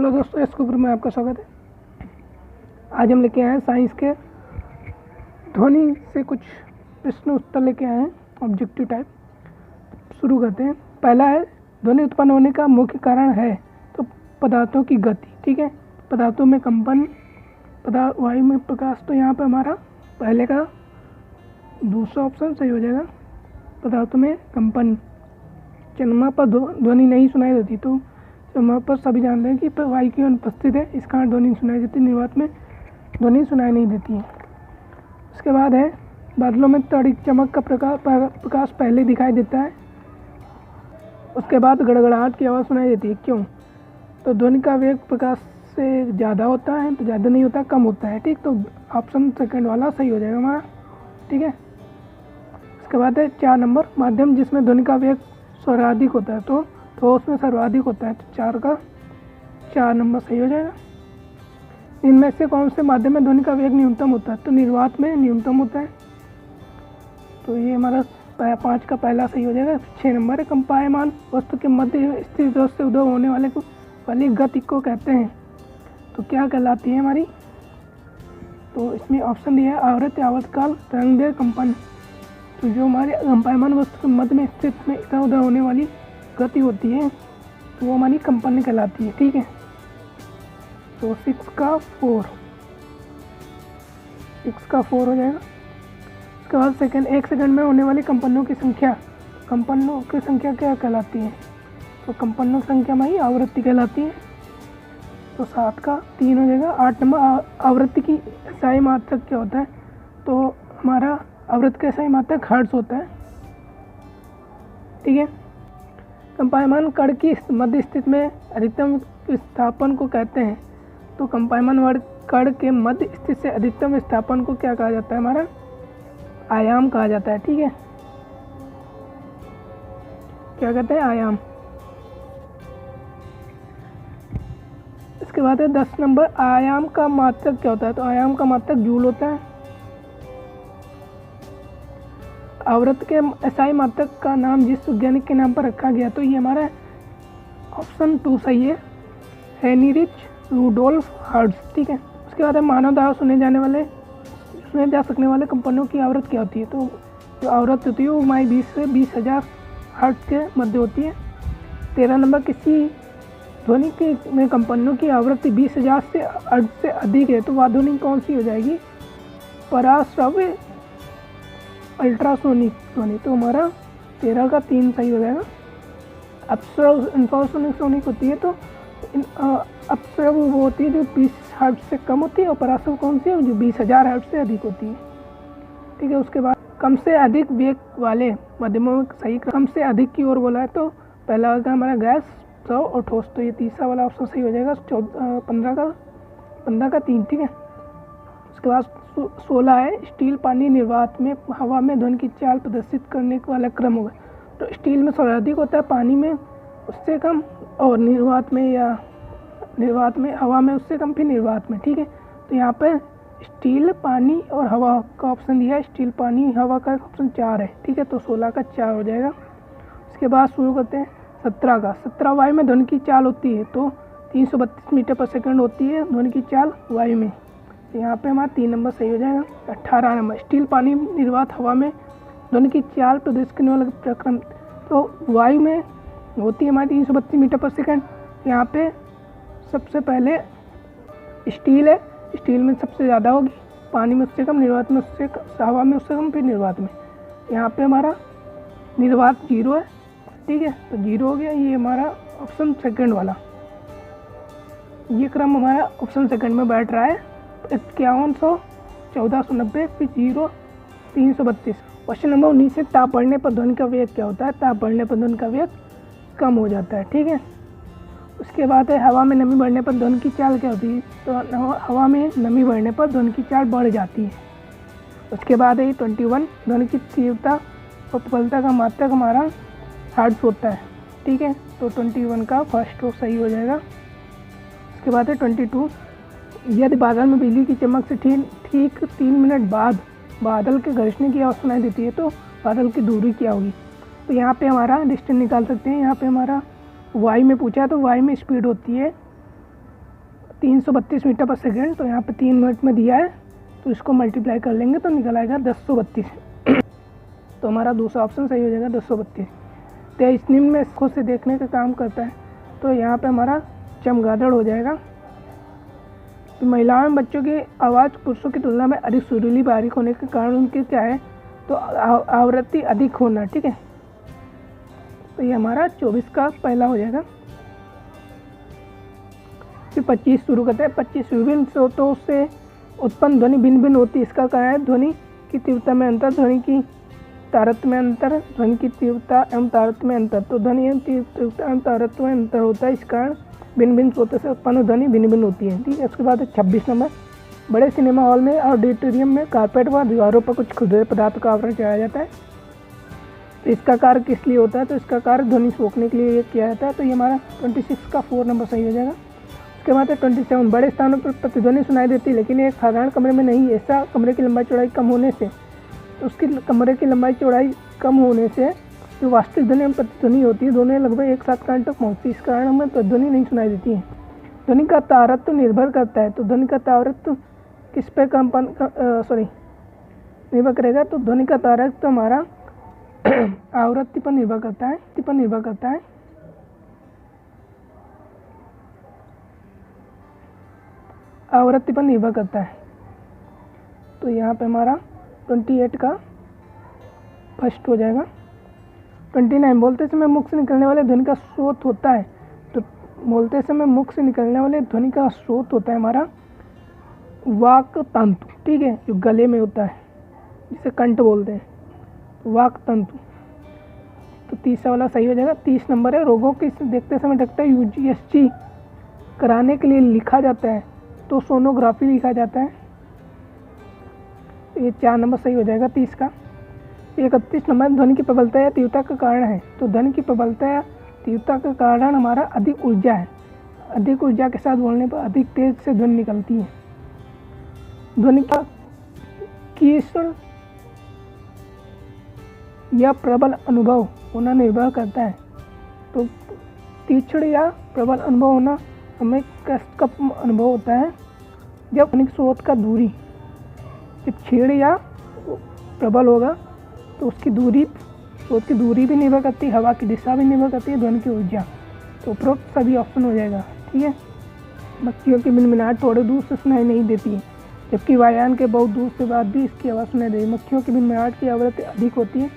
Hello दोस्तों, इस group में आपका स्वागत है। आज हम लेके आए हैं साइंस के ध्वनि से कुछ प्रश्न उत्तर लेके आए हैं, ऑब्जेक्टिव टाइप। शुरू करते हैं। पहला है, ध्वनि उत्पन्न होने का मुख्य कारण है तो पदार्थों की गति। ठीक है, पदार्थों में कंपन, वायु में प्रकाश। तो यहाँ पे हमारा पहले का दूसरा ऑप्शन सही हो जाएगा। पदार्थों में कंपन, चंद्रमा पर ध्वनि नहीं सुनाई देती, तो चंद्रमा पर सभी जानते हैं कि वायु की अनुपस्थित है, इस कारण ध्वनि सुनाई देती, निर्वात में ध्वनि सुनाई नहीं देती है। उसके बाद है, बादलों में तड़िक चमक का प्रकाश पहले दिखाई देता है, उसके बाद गड़गड़ाहट की आवाज़ सुनाई देती है। क्यों? तो ध्वनि का वेग प्रकाश से ज़्यादा होता है, तो ज़्यादा नहीं होता, कम होता है। ठीक, तो ऑप्शन सेकंड वाला सही हो जाएगा हमारा। ठीक है, उसके बाद है 4 नंबर, माध्यम जिसमें ध्वनि का वेग सर्वाधिक होता है, तो उसमें सर्वाधिक होता है, तो 4 नंबर सही हो जाएगा। इनमें से कौन से माध्यम में ध्वनि का वेग न्यूनतम होता है? तो निर्वात में न्यूनतम होता है, तो ये हमारा 5 का पहला सही हो जाएगा। 6 नंबर है, कंपायमान वस्तु के मध्य स्थित से उदय होने वाली गति को कहते हैं, तो क्या कहलाती है हमारी? तो इसमें ऑप्शन दिया है, आवृत्ति, आवर्तकाल, तरंगदैर्घ्य, कंपन। तो जो हमारे कंपायमान वस्तु के मध्य में स्थित में इधर उधर होने वाली गति होती है, तो वो हमारी कंपन कहलाती है। ठीक है, तो 6 का 4 हो जाएगा। उसके बाद सेकंड, 1 सेकंड में होने वाली कंपनों की संख्या क्या कहलाती है? तो कंपनों की संख्या में ही आवृत्ति कहलाती है, तो 7 का 3 हो जाएगा। 8 नंबर, आवृत्ति की SI मात्रक क्या होता है? तो हमारा आवृत्ति का SI मात्रक हर्ट्ज होता है। ठीक है, कंपायमान कण की मध्य स्थिति में अधिकतम विस्थापन को कहते हैं, तो कंपायमान कण के मध्य स्थिति से अधिकतम विस्थापन को क्या कहा जाता है? हमारा आयाम कहा जाता है। ठीक है, क्या कहते हैं? आयाम। इसके बाद है 10 नंबर, आयाम का मात्रक क्या होता है? तो आयाम का मात्रक जूल होता है। आवृत्ति के SI मात्रक का नाम जिस वैज्ञानिक के नाम पर रखा गया, तो ये हमारा ऑप्शन 2 सही है, हेनरिच रुडोल्फ हर्ट्ज। ठीक है, उसके बाद है, मानव द्वारा सुने जा सकने वाले कंपनों की आवृत्ति क्या होती है? तो जो आवृत्ति होती है वो हमारी 20 से 20,000 हर्ट्ज के मध्य होती है। 13 नंबर, किसी ध्वनि में कंपनों की आवृत्ति 20,000 से हर्ट्ज से अधिक है, तो वह ध्वनि कौन सी हो जाएगी? पराश्रव्य, अल्ट्रासोनिक ध्वनि। तो हमारा 13 का 3 सही हो जाएगा। अपश्रव इंफ्रासोनिक होती है, तो अपश्रव वो होती है जो 20 हर्ट्ज से कम होती है, और पराश्रव कौन सी है? जो 20,000 हर्ट्ज से अधिक होती है। ठीक है, उसके बाद कम से अधिक वेग वाले माध्यमों में सही कम से अधिक की ओर बोला है, तो पहला होगा हमारा गैस, द्रव और ठोस, तो ये तीसरा वाला ऑप्शन सही हो जाएगा। 15 का 3। ठीक है, उसके बाद 16 है, स्टील पानी निर्वात में हवा में ध्वनि की चाल प्रदर्शित करने वाला क्रम होगा, तो स्टील में सर्वाधिक होता है, पानी में उससे कम, और निर्वात में हवा में उससे कम, फिर निर्वात में। ठीक है, तो यहाँ पर स्टील, पानी और हवा का ऑप्शन दिया है, स्टील, पानी, हवा का ऑप्शन 4 है। ठीक है, तो 16 का 4 हो जाएगा। उसके बाद शुरू करते हैं 17 वायु में ध्वनि की चाल होती है, तो 332 मीटर पर सेकंड होती है ध्वनि की चाल वायु में, तो यहाँ पे हमारा 3 नंबर सही हो जाएगा। 18 नंबर, स्टील, पानी, निर्वात, हवा में ध्वनि की चाल प्रदर्शित करने वाला प्रक्रम, तो वायु में होती है हमारी 332 मीटर पर सेकंड। यहाँ पे सबसे पहले स्टील है, स्टील में सबसे ज़्यादा होगी, पानी में उससे कम, निर्वात में उससे, हवा में उससे कम, फिर निर्वात में। यहाँ पे हमारा निर्वात 0 है। ठीक है, तो 0 हो गया, ये हमारा ऑप्शन सेकंड वाला, ये क्रम हमारा ऑप्शन सेकंड में बैठ रहा है। 5100, 1490, फिर 0, 332। क्वेश्चन नंबर 19 है, ताप बढ़ने पर ध्वनि का वेग क्या होता है? ताप बढ़ने पर ध्वनि का वेग कम हो जाता है। ठीक है, उसके बाद है, हवा में नमी बढ़ने पर ध्वनि की चाल क्या होती है? तो हवा में नमी बढ़ने पर ध्वनि की चाल बढ़ जाती है। उसके बाद है 21, ध्वनि की तीव्रता और प्रबलता का मात्रक हमारा हर्ट्ज होता है। ठीक है, तो 21 का फर्स्ट रो सही हो जाएगा। उसके बाद है 22, यदि बादल में बिजली की चमक से ठीक 3 मिनट बाद बादल के गरजने की आवाज़ सुनाई देती है, तो बादल की दूरी क्या होगी? तो यहाँ पे हमारा डिस्टेंस निकाल सकते हैं। यहाँ पे हमारा वाई में पूछा है, तो वाई में स्पीड होती है 332 मीटर पर सेकेंड, तो यहाँ पे 3 मिनट में दिया है, तो इसको मल्टीप्लाई कर लेंगे तो निकल आएगा 1032। तो हमारा दूसरा ऑप्शन सही हो जाएगा 1032। तो इस निम्न में खुद से देखने का काम करता है, तो यहाँ पे हमारा चमगादड़ हो जाएगा। तो महिलाओं में बच्चों की आवाज़ पुरुषों की तुलना में अधिक सुरीली बारीक होने के कारण उनकी क्या है, तो आवृत्ति अधिक होना। ठीक है, तो ये हमारा 24 का पहला हो जाएगा। फिर 25 शुरू करते हैं। 25 विभिन्न स्रोतों से उत्पन्न ध्वनि भिन्न भिन्न होती है। इसका क्या है, ध्वनि की तीव्रता में अंतर, ध्वनि की तारतम्य में अंतर, ध्वनि की तीव्रता एवं तारतम्य में अंतर। तो ध्वनि एवं तीव्रता एवं तारतम्य में अंतर होता है, इस कारण भिन्न भिन्न स्रोतों से उत्पन्न ध्वनि भिन्न भिन्न होती है। ठीक है, उसके बाद 26 नंबर, बड़े सिनेमा हॉल में ऑडिटोरियम में कारपेट व दीवारों पर कुछ खुरदरे पदार्थ का आवरण चढ़ाया जाता है। तो इसका कार्य किस लिए होता है, तो इसका कार्य ध्वनि सोखने के लिए किया जाता है। तो ये हमारा 26 का 4 नंबर सही हो जाएगा। उसके बाद 27, बड़े स्थानों पर प्रतिध्वनि सुनाई देती है लेकिन एक साधारण कमरे में नहीं। ऐसा कमरे की लंबाई चौड़ाई कम होने से, तो उसकी कमरे की लंबाई चौड़ाई कम होने से जो वास्तविक ध्वनि एवं प्रतिध्वनि होती है दोनों लगभग एक साथ कान तक पहुँचती है। इस कारण हमें प्रतिध्वनि नहीं सुनाई देती है। ध्वनि का तारतम्य निर्भर करता है, तो ध्वनि का तारतम्य किस पे निर्भर करेगा, तो ध्वनि का तारतम्य हमारा आवृत्ति पर निर्भर करता है, आवृत्ति पर निर्भर करता है। तो यहाँ पे हमारा 28 का फर्स्ट हो जाएगा। 29, बोलते समय मुख से निकलने वाले ध्वनि का स्रोत होता है। तो बोलते समय मुख से निकलने वाले ध्वनि का स्रोत होता है हमारा वाक तंतु। ठीक है, जो गले में होता है जिसे कंठ बोलते हैं, वाक तंतु। तो तीसरा वाला सही हो जाएगा। 30 नंबर है, रोगों की देखते समय डॉक्टर UGSG कराने के लिए लिखा जाता है तो सोनोग्राफी लिखा जाता है। ये 4 नंबर सही हो जाएगा 30 का। 31 नंबर, ध्वनि की प्रबलता या तीव्रता का कारण है। तो ध्वनि की प्रबलता या तीव्रता का कारण हमारा अधिक ऊर्जा है। अधिक ऊर्जा के साथ बोलने पर अधिक तेज से ध्वनि निकलती है। ध्वनि का तीक्ष्ण या प्रबल अनुभव होना निर्भर करता है। तो तीक्ष्ण या प्रबल अनुभव होना हमें कब अनुभव होता है, जब ध्वनिक स्रोत का दूरी जब क्षीण या प्रबल होगा तो उसकी दूरी, स्रोत की दूरी भी निर्भर करती है, हवा की दिशा भी निर्भर करती है, ध्वनि की ऊर्जा। तो उपरोक्त सभी ऑप्शन हो जाएगा। ठीक है, मक्खियों की मिनमिनाहट थोड़े दूर से सुनाई नहीं देती है, जबकि वायुयान के बहुत दूर से बाद भी इसकी आवाज़ सुनाई देती है। मक्खियों की मिनमिनाहट की आवृत्ति अधिक होती है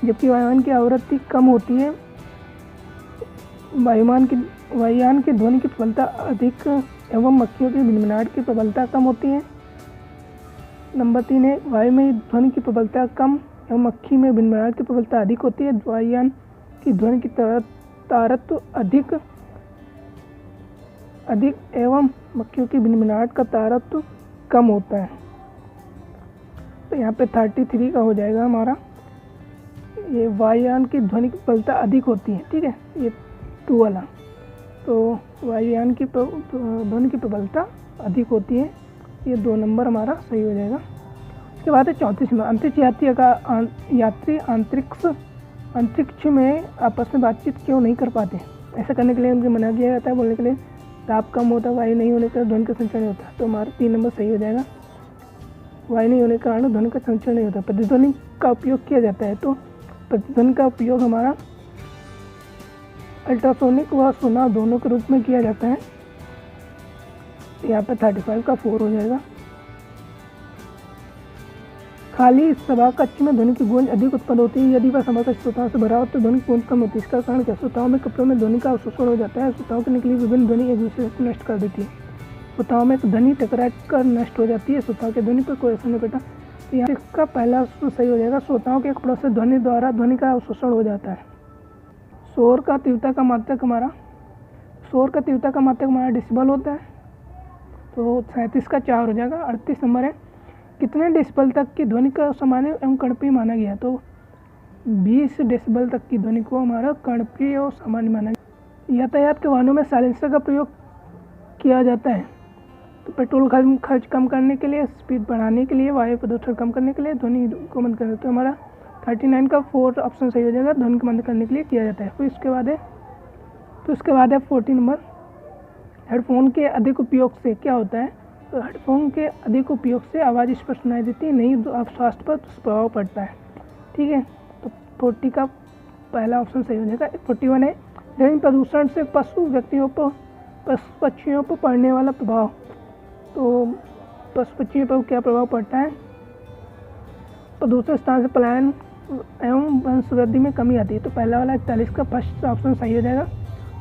जबकि वायुयान की आवृत्ति कम होती है। वायुयान की ध्वनि की प्रबलता अधिक एवं मक्खियों की मिनमिनाहट की प्रबलता कम होती है। नंबर 3 है, वायु में ध्वनि की प्रबलता कम एवं मक्खी में मिनमिनाहट की प्रबलता अधिक होती है। वायुयान की ध्वनि की तारतम्य अधिक एवं मक्खियों की मिनमिनाहट का तारतम्य कम होता है। तो यहाँ पे 33 का हो जाएगा हमारा। ये वायुयान की ध्वनि की प्रबलता अधिक होती है। ठीक है, ये 2 वाला। तो वायुयान की ध्वनि की प्रबलता अधिक होती है, ये 2 नंबर हमारा सही हो जाएगा। उसके बाद है 34 नंबर, अंतरिक्ष यात्री अंतरिक्ष में आपस में बातचीत क्यों नहीं कर पाते। ऐसा करने के लिए उनको मना किया जाता है, बोलने के लिए ताप कम होता है, वायु नहीं होने के कारण ध्वनि का संचरण नहीं होता। तो हमारा 3 नंबर सही हो जाएगा। वायु नहीं होने के कारण ध्वनि का संचरण नहीं होता। प्रतिध्वनि का उपयोग किया जाता है, तो प्रतिध्वनि का उपयोग हमारा अल्ट्रासोनिक व सोनार दोनों के रूप में किया जाता है। यहाँ पे 35 का 4 हो जाएगा। खाली सभा कक्ष में ध्वनि की गूंज अधिक उत्पन्न होती है। यदि वह सभा कक्ष श्रोताओं से भरा हो तो ध्वनि की गूंज कम होती है। इसका कारण क्या, श्रोताओं में कपड़ों में ध्वनि का अवशोषण हो जाता है। श्रोताओं की निकली विभिन्न ध्वनि एक दूसरे को नष्ट कर देती है। श्रोताओं में ध्वनि टकरा कर नष्ट हो जाती है। श्रोताओं की ध्वनि पर कोई असर नहीं पड़ता। तो यहाँ इसका पहला सही हो जाएगा। श्रोताओं के कपड़ों से ध्वनि द्वारा ध्वनि का अवशोषण हो जाता है। शोर का तीव्रता का मात्रक हमारा डेसिबल होता है। तो 37 का 4 हो जाएगा। 38 नंबर है, कितने डेसिबल तक की ध्वनि का सामान्य एवं कर्णप्रिय माना गया। तो 20 डेसिबल तक की ध्वनि को हमारा कर्णप्रिय और सामान्य माना गया। यातायात के वाहनों में साइलेंसर का प्रयोग किया जाता है। तो पेट्रोल खर्च कम करने के लिए, स्पीड बढ़ाने के लिए, वायु प्रदूषण कम करने के लिए, ध्वनि को बंद करने। तो हमारा 39 का 4 ऑप्शन सही हो जाएगा। ध्वनि को बंद करने के लिए किया जाता है। फिर उसके बाद है 40 नंबर, हेडफोन के अधिक उपयोग से क्या होता है, तो हेडफोन के अधिक उपयोग से आवाज़ स्पष्ट सुनाई देती है, नहीं तो आप स्वास्थ्य पर प्रभाव पड़ता है। ठीक है, तो 40 का पहला ऑप्शन सही हो जाएगा। 41 है ध्वनि प्रदूषण से पशु पक्षियों पर पड़ने वाला प्रभाव। तो पशु पक्षियों पर क्या प्रभाव पड़ता है, प्रदूषण स्थान से पलायन एवं वंशवृद्धि में कमी आती है। तो पहला वाला 41 का फर्स्ट ऑप्शन सही हो जाएगा।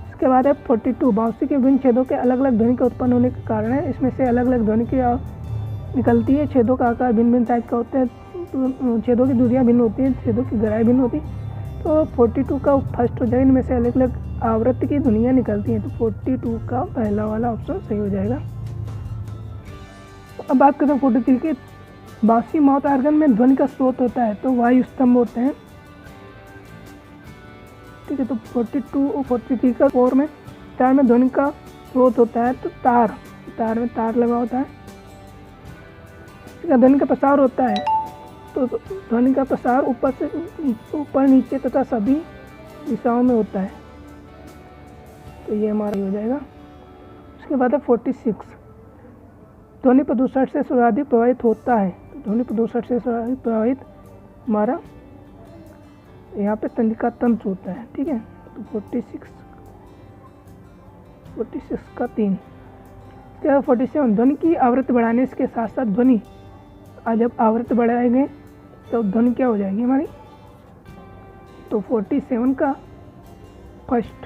इसके बाद है 42 बांसुरी के विभिन्न छेदों के अलग अलग ध्वनि का उत्पन्न होने के कारण है। इसमें से अलग अलग ध्वनि की निकलती है। छेदों का आकार भिन्न भिन्न साइज का होता है, तो छेदों की दूरियां भिन्न होती हैं, छेदों की गहराई भिन्न होती है। तो 42 का फर्स्ट हो जाएगा। इनमें से अलग अलग आवृत्ति की ध्वनियाँ निकलती हैं, तो 42 का पहला वाला ऑप्शन सही हो जाएगा। अब बात करते हैं 43 की। बांसुरी माउथ ऑर्गन में ध्वनि का स्रोत होता है, तो वायु स्तंभ होते हैं। ठीक है, तो 42 और 43 का फोर में तार में ध्वनि का स्रोत होता है, तो तार में तार लगा होता है। ध्वनि का प्रसार होता है, तो ध्वनि का प्रसार ऊपर नीचे तथा सभी दिशाओं में होता है, तो ये हमारा हो जाएगा। उसके बाद है 46 ध्वनि प्रदूषण से सर्वाधिक प्रभावित होता है। तो ध्वनि प्रदूषण से सर्वाधिक प्रभावित हमारा यहाँ पे तंत्रिका तंत्र होता है। ठीक है, तो 46 का 3। इसके बाद 47 ध्वनि की आवृत्ति बढ़ाने के साथ साथ ध्वनि जब आवृत्ति बढ़ाएंगे तो ध्वनि क्या हो जाएगी हमारी, तो 47 का फर्स्ट,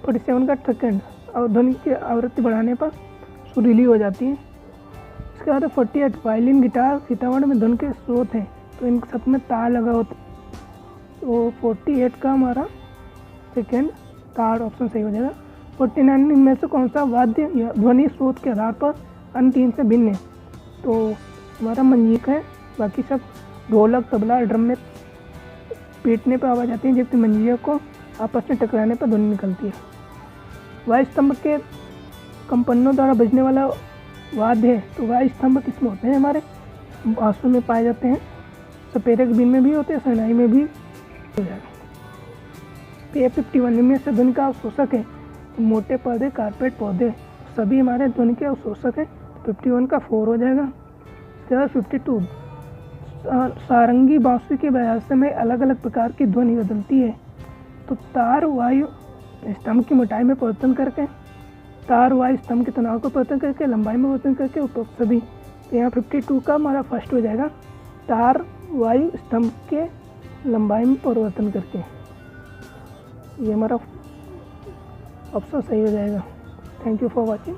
47 का सेकंड, और ध्वनि की आवृत्ति बढ़ाने पर सुरीली हो जाती है। इसके बाद 48 वायलिन गिटार सीतावन में ध्वनि के स्रोत हैं, तो इन सब में तार लगा होता है, तो 48 का हमारा सेकंड तार ऑप्शन सही हो जाएगा। 49 इनमें से कौन सा वाद्य या ध्वनि स्रोत के आधार पर अन्य तीन से भिन्न है, तो हमारा मंजीरा है। बाकी सब ढोलक तबला ड्रम में पीटने पर आवाज़ आती है, जबकि मंजीरा को आपस में टकराने पर ध्वनि निकलती है। वायु स्तंभ के कंपनों द्वारा बजने वाला वाद्य है, तो वायु स्तंभ किसमें होते हैं, हमारे बांसुरी में पाए जाते हैं, सपेरक बीन में भी होते हैं, शहनाई में भी हो जाएगा। तो 51 में से ध्वनि का अवशोषक है, तो मोटे पौधे कारपेट पौधे सभी हमारे ध्वनि के अवशोषक हैं। 51 का 4 हो जाएगा। इसके बाद 52 सारंगी बांसुरी के बजाने में अलग अलग प्रकार की ध्वनि बदलती है, तो तार वायु स्तंभ की मोटाई में परिवर्तन करके, तार वायु स्तंभ के तनाव को परिवर्तन करके, लंबाई में परिवर्तन करके, उपरोक्त सभी। तो यहाँ 52 का हमारा फर्स्ट हो जाएगा, तार वायु स्तंभ के लंबाई में परिवर्तन करके, ये हमारा ऑप्शन सही हो जाएगा। Thank you for watching.